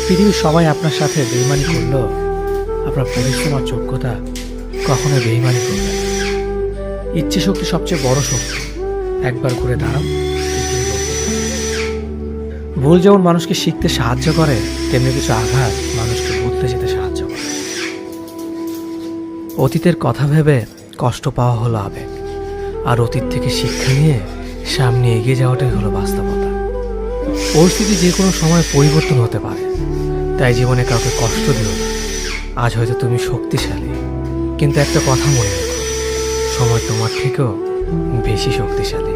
পৃথিবীর সবাই আপনার সাথে বেইমানি করলেও আপনার পরিশ্রম আর যোগ্যতা কখনো বেইমানি করবে না। ইচ্ছে শক্তি সবচেয়ে বড় শক্তি। একবার ঘুরে দাঁড়াও, পৃথিবী বদলে যাবে। ভুল যেমন মানুষকে শিখতে সাহায্য করে, তেমনি কিছু আঘাত মানুষকে বদলে যেতে সাহায্য করে। অতীতের কথা ভেবে কষ্ট পাওয়া হলো আবেগ, আর অতীত থেকে শিক্ষা নিয়ে সামনে এগিয়ে যাওয়াটাই হলো বাস্তবতা। পরিস্থিতি যে কোনো সময় পরিবর্তন হতে পারে, তাই জীবনে কাউকে কষ্ট দিও না। আজ হয়তো তুমি শক্তিশালী, কিন্তু একটা কথা মনে রেখো, সময় তোমার থেকেও বেশি শক্তিশালী।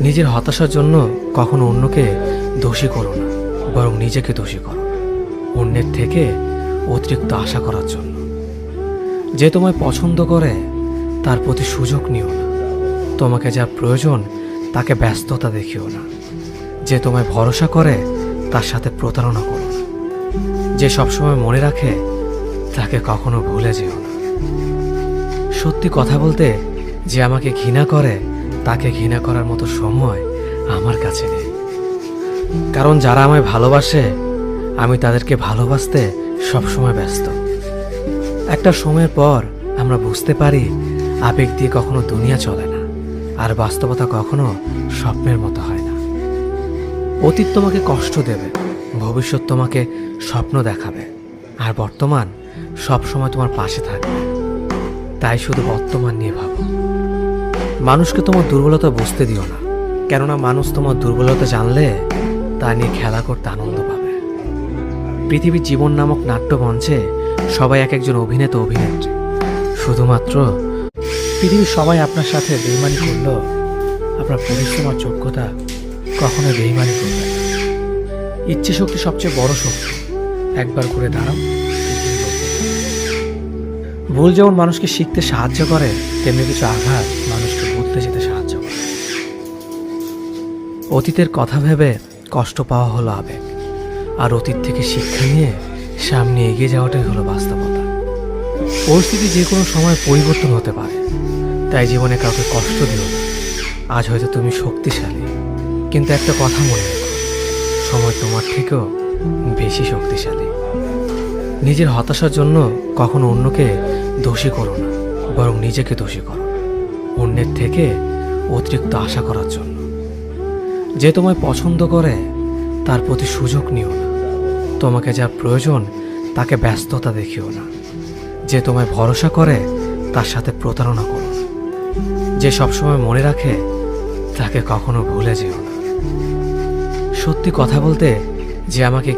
নিজের হতাশার জন্য কখনো অন্যকে দোষী করো না, বরং নিজেকে দোষী করো অন্যের থেকে অতিরিক্ত আশা করার জন্য। যে তোমায় পছন্দ করে তার প্রতি সুযোগ নিও না। তোমাকে যা প্রয়োজন তাকে ব্যস্ততা দেখিও না। যে তোমায় ভরসা করে তার সাথে প্রতারণা করো না। যে সবসময় মনে রাখে তাকে কখনো ভুলে যেও না। সত্যি কথা বলতে, যে আমাকে ঘৃণা করে তাকে ঘৃণা করার মতো সময় আমার কাছে নেই। কারণ যারা আমায় ভালোবাসে, আমি তাদেরকে ভালোবাসতে সবসময় ব্যস্ত। একটা সময়ের পর আমরা বুঝতে পারি, আবেগ দিয়ে কখনো দুনিয়া চলে না, আর বাস্তবতা কখনো স্বপ্নের মতো হয় না। অতীত তোমাকে কষ্ট দেবে, ভবিষ্যৎ তোমাকে স্বপ্ন দেখাবে, আর বর্তমান সবসময় তোমার পাশে থাকবে। তাই শুধু বর্তমান নিয়ে ভাবো। মানুষকে তোমার দুর্বলতা বুঝতে দিও না, কেননা মানুষ তোমার দুর্বলতা জানলে তা নিয়ে খেলা করতে আনন্দ পাবে। পৃথিবীর জীবন নামক নাট্যমঞ্চে সবাই এক একজন অভিনেতা অভিনেত্রী। শুধুমাত্র পৃথিবীর সবাই আপনার সাথে বেইমানি করলেও আপনার পরিশ্রম আর যোগ্যতা কখনো বেইমানি করবে না। ইচ্ছে শক্তি সবচেয়ে বড় শক্তি। একবার ঘুরে দাঁড়াও, পৃথিবী বদলে যাবে। ভুল যেমন মানুষকে শিখতে সাহায্য করে, তেমনি কিছু আঘাত মানুষকে বদলে যেতে সাহায্য করে। অতীতের কথা ভেবে কষ্ট পাওয়া হলো আবেগ, আর অতীত থেকে শিক্ষা নিয়ে সামনে এগিয়ে যাওয়াটাই হলো বাস্তবতা। পরিস্থিতি যে কোনো সময় পরিবর্তন হতে পারে, তাই জীবনে কাউকে কষ্ট দিও না। আজ হয়তো তুমি শক্তিশালী, কিন্তু একটা কথা মনে রেখো, সময় তোমার থেকেও বেশি শক্তিশালী। নিজের হতাশার জন্য কখনো অন্যকে দোষী করো না, বরং নিজেকে দোষী করো অন্যের থেকে অতিরিক্ত আশা করার জন্য। যে তোমায় পছন্দ করে তার প্রতি সুযোগ নিও না। তোমাকে যা প্রয়োজন তাকে ব্যস্ততা দেখিও না। যে তোমায় ভরসা করে তার সাথে প্রতারণা করো না। যে সবসময় মনে রাখে তাকে কখনো ভুলে যেও না। সত্যি কথা বলতে, যে আমাকে